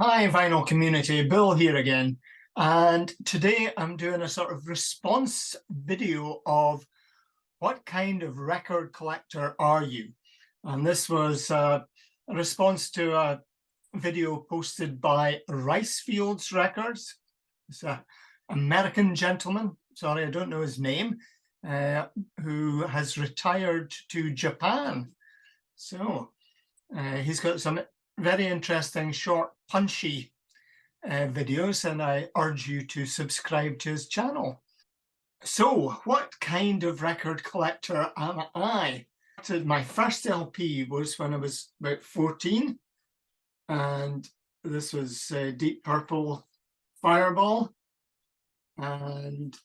Hi, Vinyl Community, Bill here again. And today I'm doing a sort of response video of what kind of record collector are you? And this was a response to a video posted by Ricefields Records. It's an American gentleman, sorry, I don't know his name, who has retired to Japan. So he's got some very interesting, short, punchy videos, and I urge you to subscribe to his channel. So, what kind of record collector am I? My first LP was when I was about 14, and this was Deep Purple Fireball. And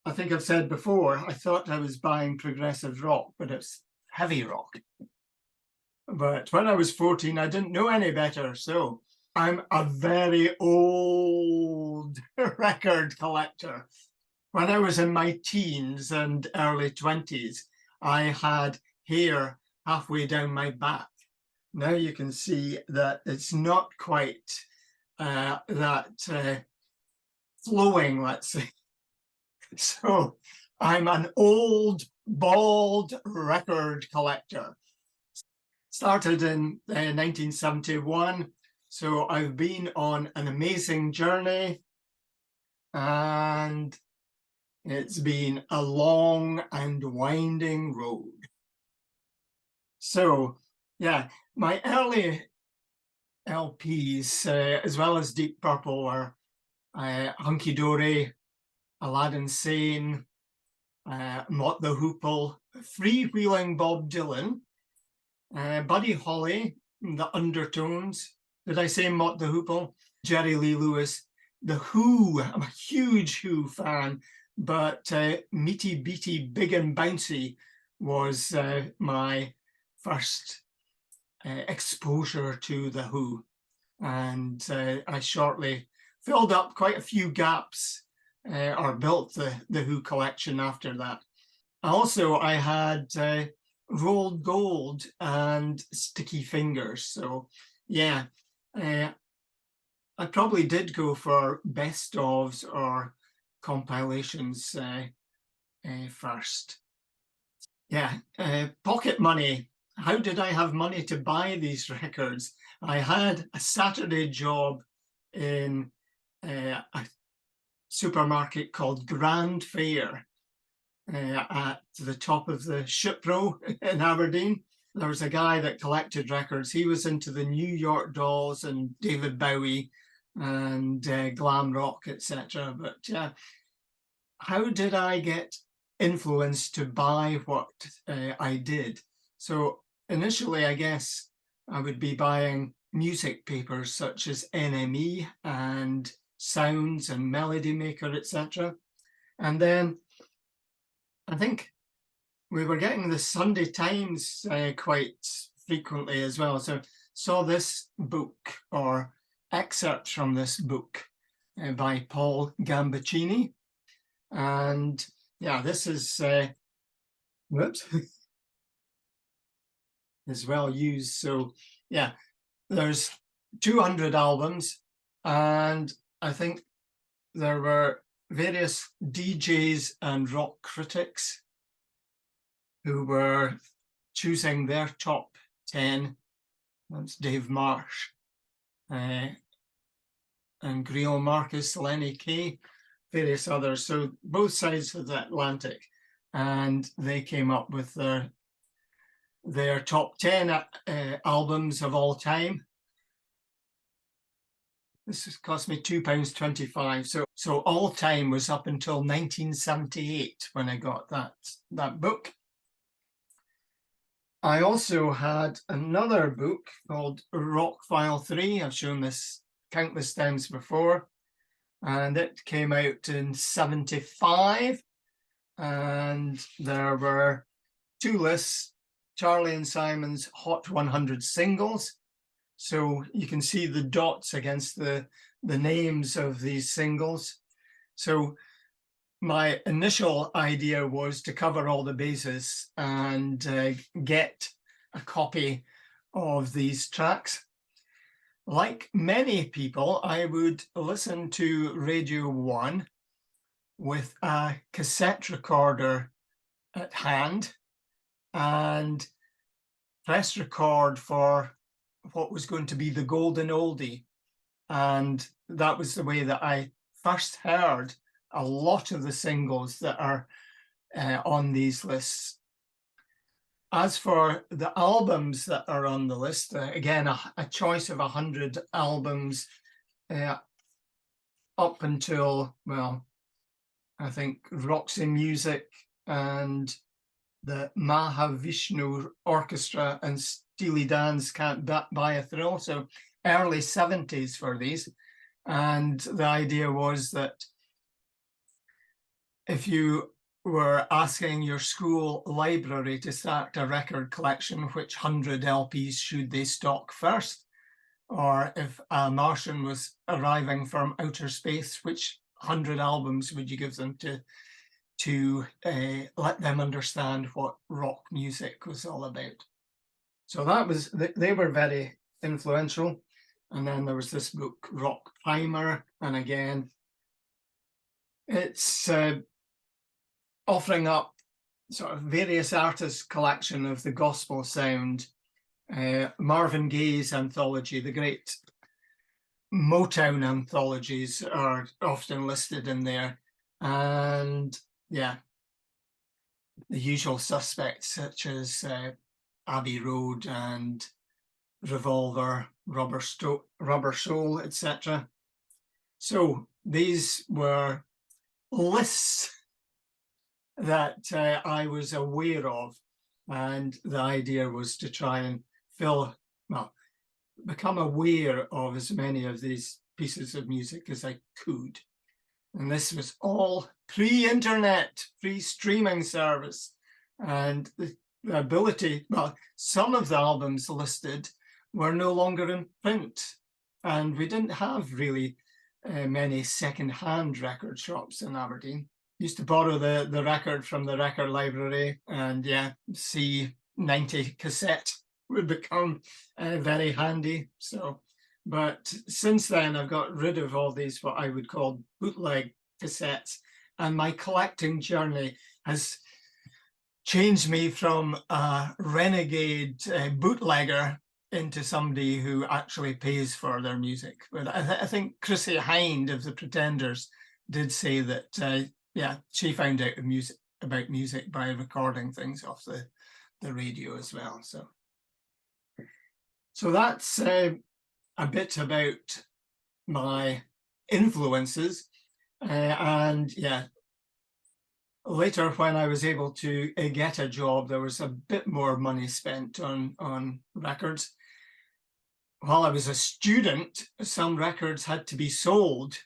I think I've said before, I thought I was buying progressive rock, but it's heavy rock. But when I was 14, I didn't know any better. So I'm a very old record collector. When I was in my teens and early 20s, I had hair halfway down my back. Now you can see that it's not quite that flowing, let's say. So I'm an old, bald record collector. Started in 1971, so I've been on an amazing journey, and it's been a long and winding road. So yeah, my early LPs, as well as Deep Purple, were Hunky Dory, Aladdin Sane, Mott the Hoople, Freewheeling Bob Dylan, Buddy Holly, The Undertones. Did I say Mott the Hoople? Jerry Lee Lewis, The Who. I'm a huge Who fan, but Meaty Beaty Big and Bouncy was my first exposure to The Who. And I shortly filled up quite a few gaps or built the Who collection after that. Also, I had Rolled Gold and Sticky Fingers. So yeah, I probably did go for best ofs or compilations first. Yeah, pocket money. How did I have money to buy these records? I had a Saturday job in a supermarket called Grand Fair at the top of the Ship Row in Aberdeen. There was a guy that collected records. He was into the New York Dolls and David Bowie and glam rock, etc. But how did I get influence to buy what I did? So initially, I guess I would be buying music papers such as NME and Sounds and Melody Maker, etc. And then I think we were getting the Sunday Times quite frequently as well. So saw this book or excerpts from this book by Paul Gambaccini. And yeah, this is, whoops, is well used. So yeah, there's 200 albums, and I think there were various DJs and rock critics who were choosing their top 10. That's Dave Marsh and Greil Marcus, Lenny Kaye, various others. So both sides of the Atlantic, and they came up with their top 10 albums of all time. This has cost me £2.25. So all time was up until 1978 when I got that book. I also had another book called Rock File 3. I've shown this countless times before, and it came out in 75. And there were two lists, Charlie and Simon's Hot 100 Singles. So you can see the dots against the names of these singles. So my initial idea was to cover all the bases and get a copy of these tracks. like many people, I would listen to Radio 1 with a cassette recorder at hand and press record for what was going to be the golden oldie. And that was the way that I first heard a lot of the singles that are on these lists. As for the albums that are on the list, again, a choice of 100 albums up until, well, I think Roxy Music and the Mahavishnu Orchestra and Steely Dan's Can't Buy a Thrill. So early 70s for these. And the idea was that if you were asking your school library to start a record collection, which 100 LPs should they stock first? Or if a Martian was arriving from outer space, which 100 albums would you give them to let them understand what rock music was all about? So that was, they were very influential. And then there was this book, Rock Primer. And again, it's offering up sort of various artists' collection of the gospel sound. Marvin Gaye's anthology, the great Motown anthologies are often listed in there. And yeah, the usual suspects such as Abbey Road and Revolver, Rubber Soul, etc. So these were lists that I was aware of, and the idea was to try and become aware of as many of these pieces of music as I could. And this was all pre-internet, pre-streaming service, and the ability, well, some of the albums listed were no longer in print, and we didn't have really many second-hand record shops in Aberdeen. Used to borrow the record from the record library, and yeah, C90 cassette would become very handy. So, but since then I've got rid of all these what I would call bootleg cassettes, and my collecting journey has changed me from a renegade bootlegger into somebody who actually pays for their music. But I think Chrissy Hind of the Pretenders did say that yeah, she found out about music by recording things off the radio as well. So that's a bit about my influences. And yeah, later when I was able to get a job, there was a bit more money spent on records. While I was a student, some records had to be sold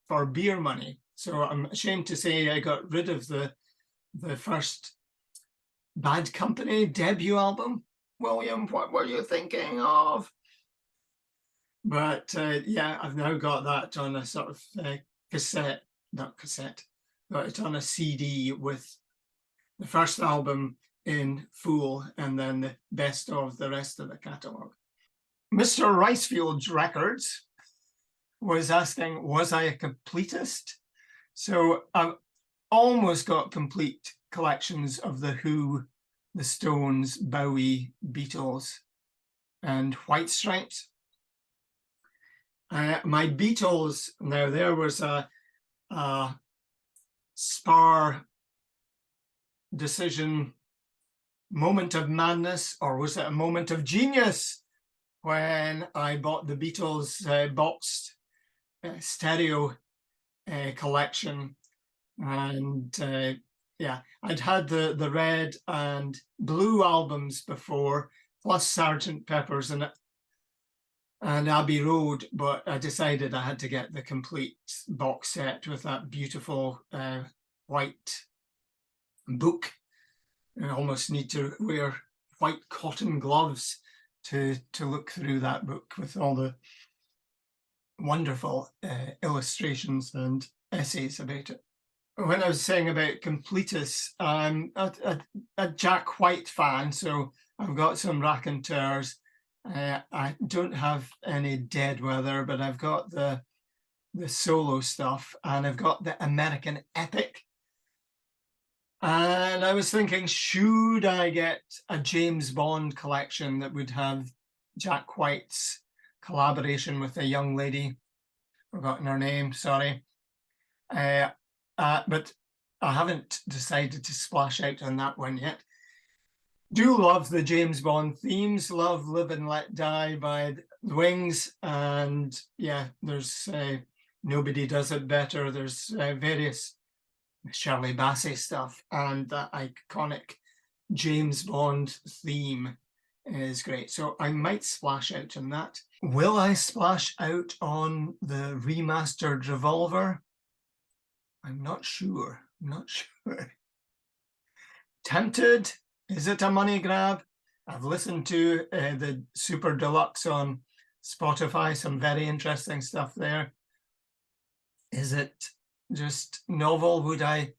for beer money. So I'm ashamed to say I got rid of the first Bad Company debut album. William, what were you thinking of? But yeah, I've now got that on a sort of cassette, not cassette, got it on a CD with the first album in full and then the best of the rest of the catalogue. Mr. Ricefield's Records was asking, was I a completist? So I've almost got complete collections of The Who, The Stones, Bowie, Beatles, and White Stripes. My Beatles, now there was a spar decision, moment of madness, or was it a moment of genius when I bought the Beatles boxed stereo collection. And yeah, I'd had the red and blue albums before, plus Sgt. Pepper's and Abbey Road, but I decided I had to get the complete box set with that beautiful white book. I almost need to wear white cotton gloves to look through that book with all the wonderful illustrations and essays about it. When I was saying about completists, I'm a Jack White fan, so I've got some raconteurs. I don't have any Dead Weather, but I've got the solo stuff, and I've got the American Epic. And I was thinking, should I get a James Bond collection that would have Jack White's collaboration with a young lady, forgotten her name, sorry. But I haven't decided to splash out on that one yet. Do love the James Bond themes, love Live and Let Die by the Wings, and yeah, there's Nobody Does It Better. There's various Shirley Bassey stuff, and that iconic James Bond theme is great. So I might splash out on that. Will I splash out on the remastered Revolver? I'm not sure. I'm not sure. Tempted. Is it a money grab? I've listened to the Super Deluxe on Spotify, some very interesting stuff there. Is it just novel? Would I,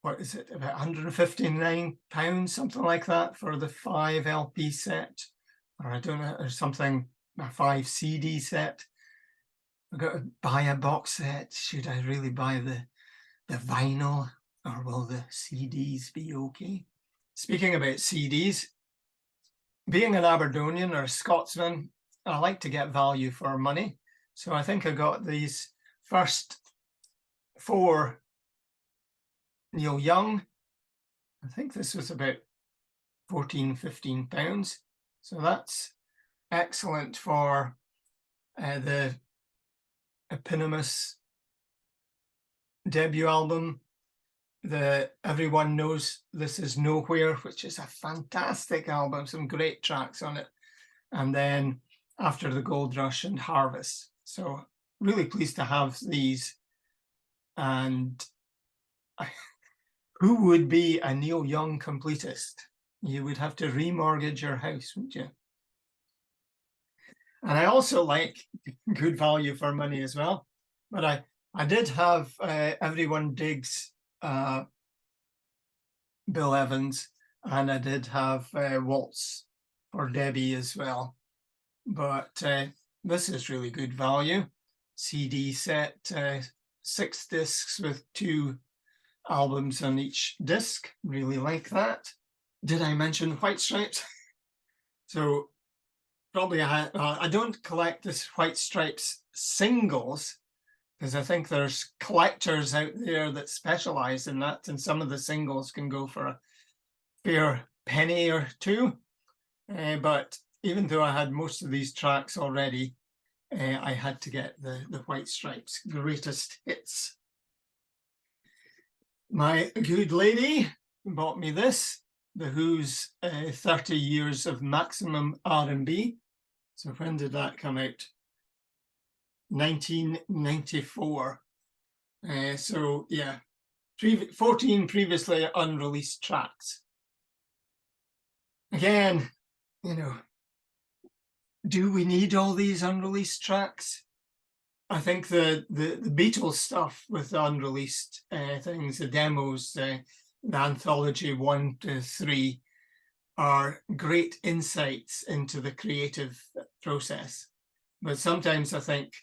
what is it, about £159, something like that, for the 5 LP set? Or I don't know, or something, a 5 CD set. I've got to buy a box set. Should I really buy the vinyl, or will the CDs be okay? Speaking about CDs, being an Aberdonian or a Scotsman, I like to get value for money. So I think I got these first 4 Neil Young. I think this was about £14–15. So that's excellent for the eponymous debut album. Everyone Knows This Is Nowhere, which is a fantastic album, some great tracks on it. And then After the Gold Rush and Harvest. So really pleased to have these. And who would be a Neil Young completist? You would have to remortgage your house, wouldn't you? And I also like good value for money as well. But I did have Everyone Digs Bill Evans, and I did have Waltz for Debbie as well. But this is really good value. CD set, 6 discs with 2 albums on each disc. Really like that. Did I mention White Stripes? So probably I don't collect this White Stripes singles, because I think there's collectors out there that specialize in that, and some of the singles can go for a fair penny or two. But even though I had most of these tracks already, I had to get the White Stripes greatest hits. My good lady bought me this, The Who's 30 Years of Maximum R&B. So when did that come out? 1994. So yeah, 14 previously unreleased tracks. Again, you know, do we need all these unreleased tracks? I think the Beatles stuff with the unreleased things, the demos, the anthology 1 to 3, are great insights into the creative process. But sometimes I think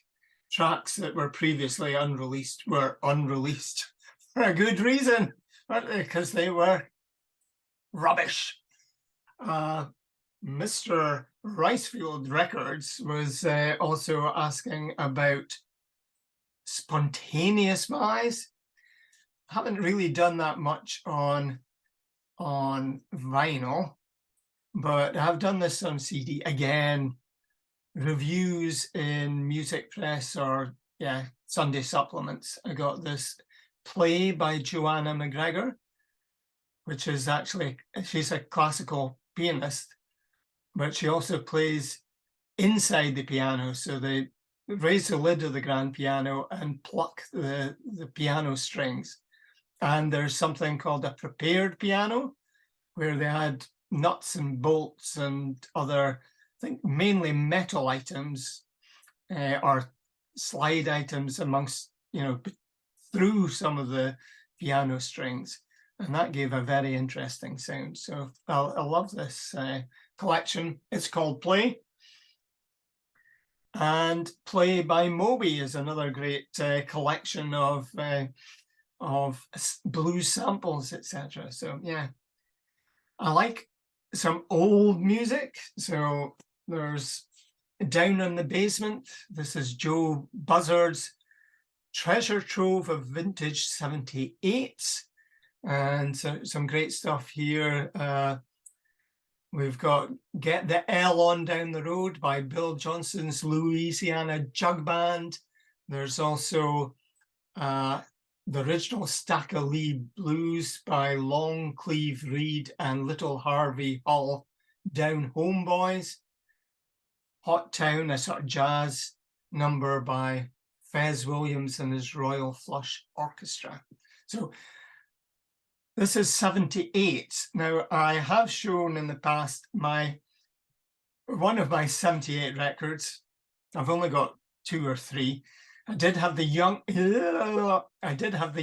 tracks that were previously unreleased were unreleased for a good reason, because they were rubbish. Mr. Ricefield Records was also asking about spontaneous buys. Haven't really done that much on vinyl, but I've done this on CD. Again, reviews in Music Press or Sunday supplements. I got this Play by Joanna McGregor, which is actually, she's a classical pianist, but she also plays inside the piano. So they raise the lid of the grand piano and pluck the piano strings. And there's something called a prepared piano, where they had nuts and bolts and other, I think mainly metal items or slide items amongst, through some of the piano strings. And that gave a very interesting sound. So I love this collection. It's called Play. And Play by Moby is another great collection of blues samples, etc. So yeah, I like some old music. So there's Down in the Basement. This is Joe Buzzard's treasure trove of vintage 78s, and so some great stuff here. We've got Get the L On Down the Road by Bill Johnson's Louisiana Jug Band. There's also the original Stack o' Lee Blues by Long Cleve Reed and Little Harvey Hull, Down Home Boys. Hot Town, a sort of jazz number by Fez Williams and his Royal Flush Orchestra. So this is 78. Now, I have shown in the past one of my 78 records. I've only got 2 or 3. I did have the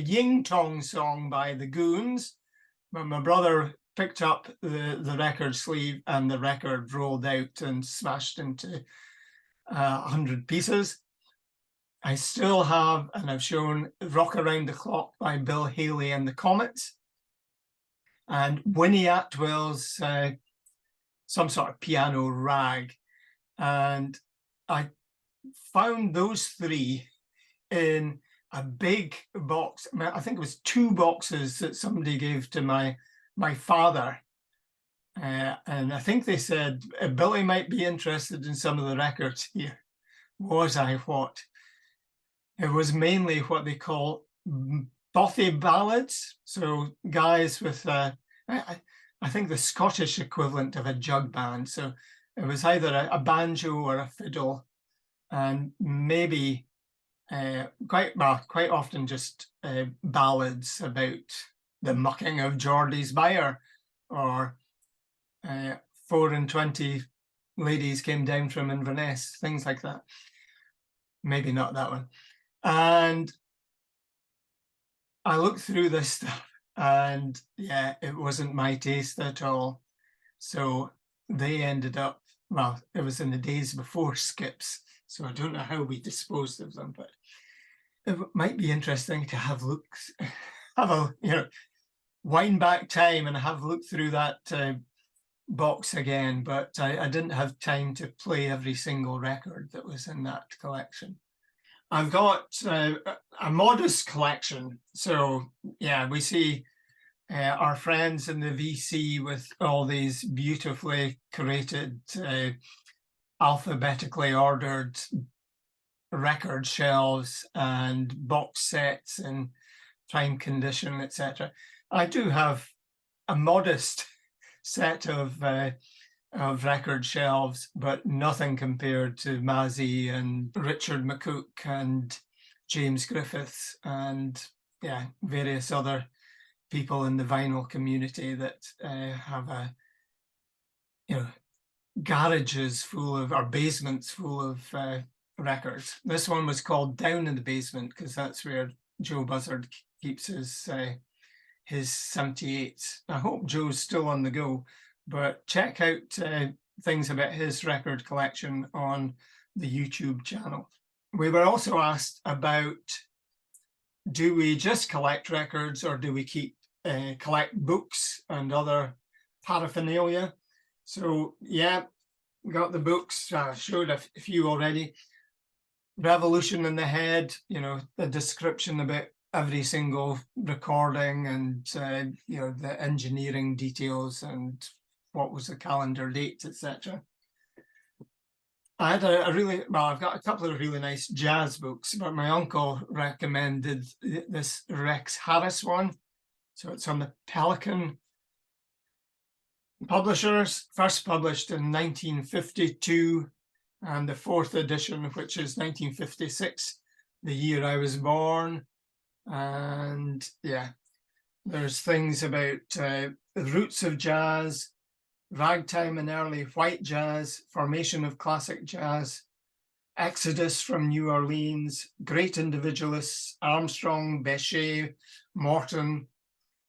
Ying Tong song by the Goons, but my brother picked up the record sleeve and the record rolled out and smashed into 100 pieces. I still have, and I've shown, Rock Around the Clock by Bill Haley and the Comets, and Winnie Atwell's some sort of piano rag. And I found those 3 in a big box. I think it was 2 boxes that somebody gave to my father. And I think they said, Billy might be interested in some of the records here. Was I what? It was mainly what they call bothy ballads. So guys with, I think the Scottish equivalent of a jug band. So it was either a banjo or a fiddle, and maybe quite often just ballads about the mucking of Geordie's byre, or 4 and 20 ladies came down from Inverness, things like that. Maybe not that one. And I looked through this stuff, and yeah, it wasn't my taste at all. So they ended up, well, it was in the days before skips, so I don't know how we disposed of them, but it might be interesting to have wind back time and have looked through that box again, but I didn't have time to play every single record that was in that collection. I've got a modest collection. So yeah, we see our friends in the VC with all these beautifully curated, alphabetically ordered record shelves and box sets in prime condition, etc. I do have a modest set of record shelves, but nothing compared to Mazzy and Richard McCook and James Griffiths and yeah, various other people in the vinyl community that have garages full of, or basements full of records. This one was called Down in the Basement because that's where Joe Buzzard keeps his 78s. I hope Joe's still on the go, but check out things about his record collection on the YouTube channel. We were also asked about, do we just collect records or do we collect books and other paraphernalia? So yeah, we got the books. I showed a few already. Revolution in the Head, the description about every single recording and the engineering details and what was the calendar date, etc. I had I've got a couple of really nice jazz books, but my uncle recommended this Rex Harris one. So it's on the Pelican Publishers, first published in 1952, and the 4th edition, which is 1956, the year I was born. And yeah, there's things about the roots of jazz, ragtime and early white jazz, formation of classic jazz, exodus from New Orleans, great individualists, Armstrong, Bechet, Morton,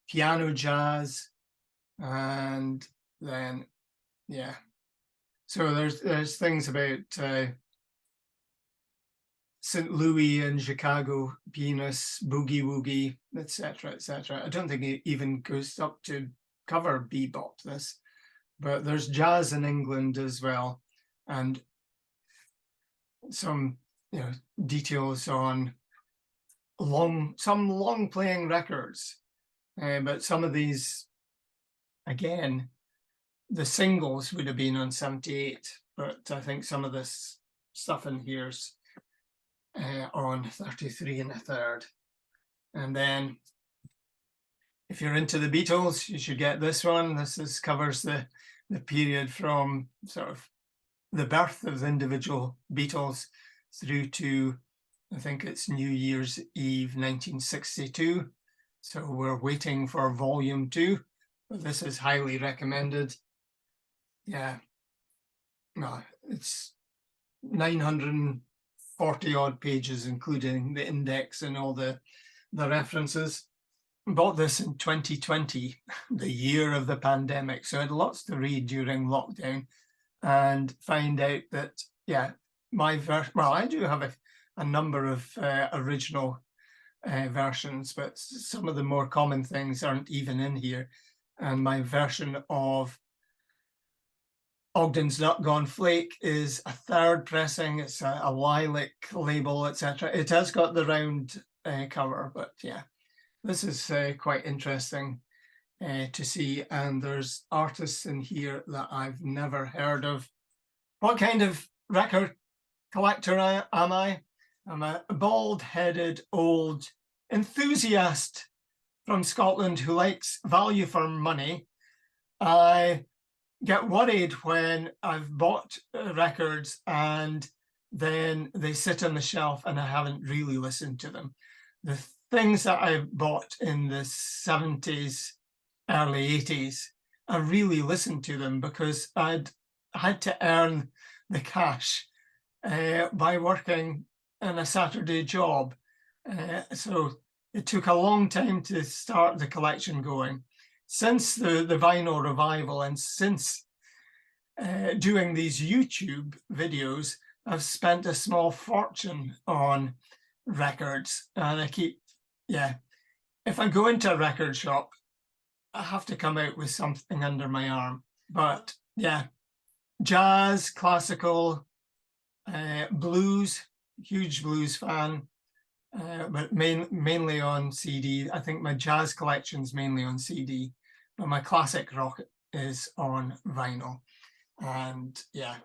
piano jazz, and then yeah. So there's things about St. Louis and Chicago pianists, boogie woogie, etc., etc. I don't think it even goes up to cover bebop, this, but there's jazz in England as well, and some details on some long playing records, but some of these, again, the singles would have been on 78, but I think some of this stuff in here's on 33 1/3. And then if you're into the Beatles, you should get this one. This covers the period from sort of the birth of the individual Beatles through to, I think it's New Year's Eve 1962. So we're waiting for volume 2, but this is highly recommended. Yeah, no, it's 940 odd pages, including the index and all the references. Bought this in 2020, the year of the pandemic, so I had lots to read during lockdown, and find out that, yeah, my version, well, I do have a number of original versions, but some of the more common things aren't even in here. And my version of Ogden's Nut Gone Flake is a 3rd pressing. It's a lilac label, etc. It has got the round cover, but yeah, this is quite interesting to see. And there's artists in here that I've never heard of. What kind of record collector am I? I'm a bald-headed old enthusiast from Scotland who likes value for money. I get worried when I've bought records and then they sit on the shelf and I haven't really listened to them. The things that I bought in the 70s, early 80s, I really listened to them because I'd had to earn the cash by working in a Saturday job. So it took a long time to start the collection going. Since the vinyl revival and since doing these YouTube videos, I've spent a small fortune on records, and I keep, if I go into a record shop, I have to come out with something under my arm. But yeah, jazz, classical, blues, huge blues fan, but mainly on CD. I think my jazz collection's mainly on CD, but my classic rock is on vinyl. And yeah,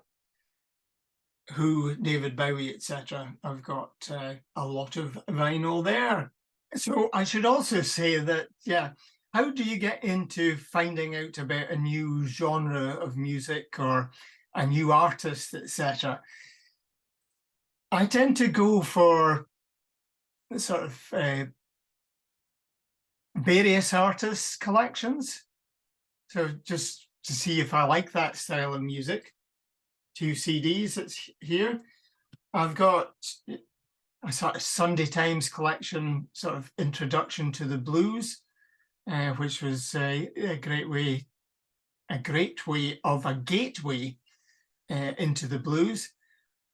Who, David Bowie, etc. I've got a lot of vinyl there. So I should also say that, yeah, how do you get into finding out about a new genre of music or a new artist, etc.? I tend to go for sort of various artists' collections. So just to see if I like that style of music. 2 CDs that's here. I've got a sort of Sunday Times collection, sort of introduction to the blues, which was a great gateway into the blues.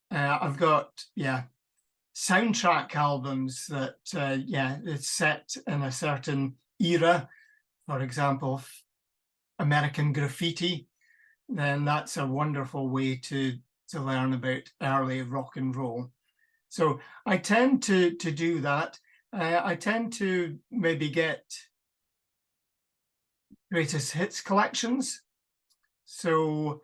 I've got, soundtrack albums that, it's set in a certain era. For example, American Graffiti. Then that's a wonderful way to learn about early rock and roll. So I tend to do that. I tend to maybe get greatest hits collections. So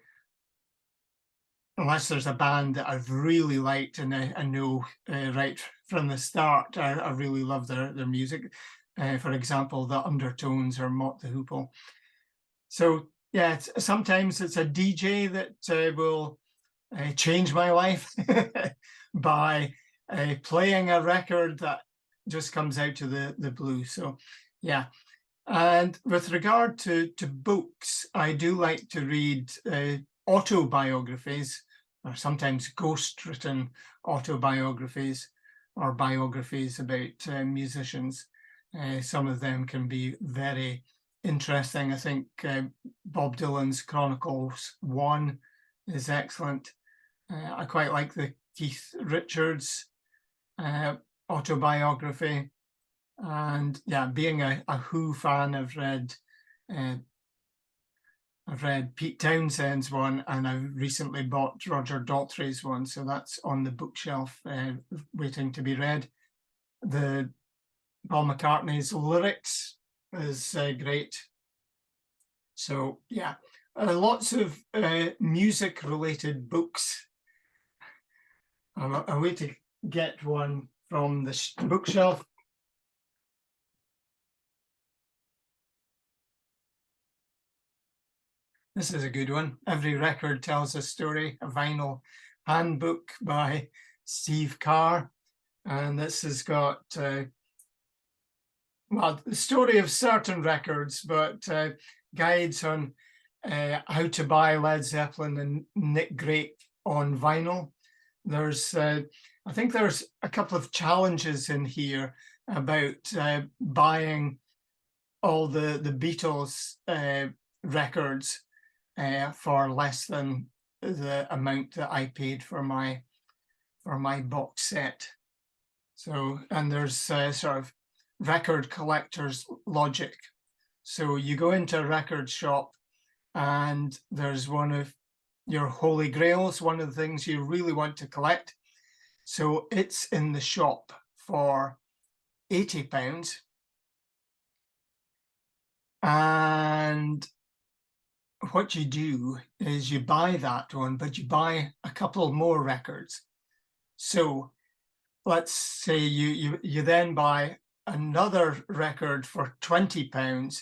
unless there's a band that I've really liked and I know right from the start, I really love their music. For example, the Undertones or Mott the Hoople. So yeah, sometimes it's a DJ that will change my life by playing a record that just comes out of the blue. So yeah, and with regard to books, I do like to read autobiographies, or sometimes ghost-written autobiographies or biographies about musicians. Some of them can be very interesting. I think Bob Dylan's Chronicles 1 is excellent. I quite like the Keith Richards autobiography. And yeah, being a Who fan, I've read Pete Townshend's one, and I recently bought Roger Daltrey's one, so that's on the bookshelf, waiting to be read. The Paul McCartney's lyrics is great. So yeah, lots of music-related books. I'm way to get one from the bookshelf. This is a good one. Every Record Tells a Story, a vinyl handbook by Steve Carr. And this has got, well, the story of certain records, but guides on how to buy Led Zeppelin and Nick Drake on vinyl. There's, I think there's a couple of challenges in here about buying all the Beatles records for less than the amount that I paid for my box set. So, and there's sort of record collector's logic. So you go into a record shop and there's one of your holy grails, one of the things you really want to collect. So it's in the shop for £80. And what you do is you buy that one, but you buy a couple more records. So let's say you then buy another record for £20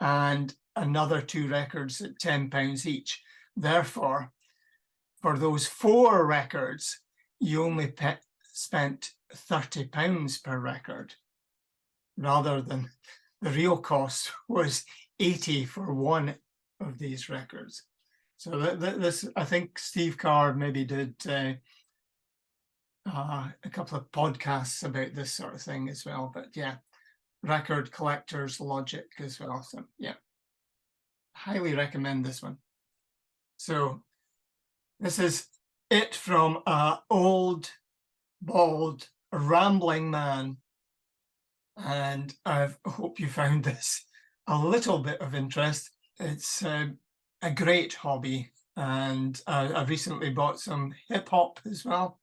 and another 2 records at £10 each. Therefore, for those 4 records, you only spent £30 per record, rather than the real cost was 80 for one of these records. So this, I think Steve Carr maybe did a couple of podcasts about this sort of thing as well. But yeah, record collector's logic as well. So yeah, highly recommend this one. So this is it from an old, bald, rambling man. And I hope you found this a little bit of interest. It's a great hobby. And I recently bought some hip hop as well.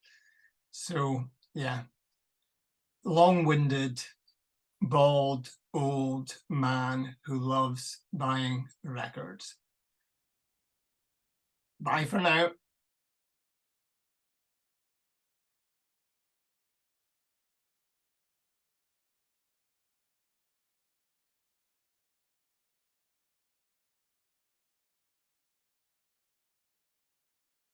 So yeah, long-winded, bald, old man who loves buying records. Bye for now.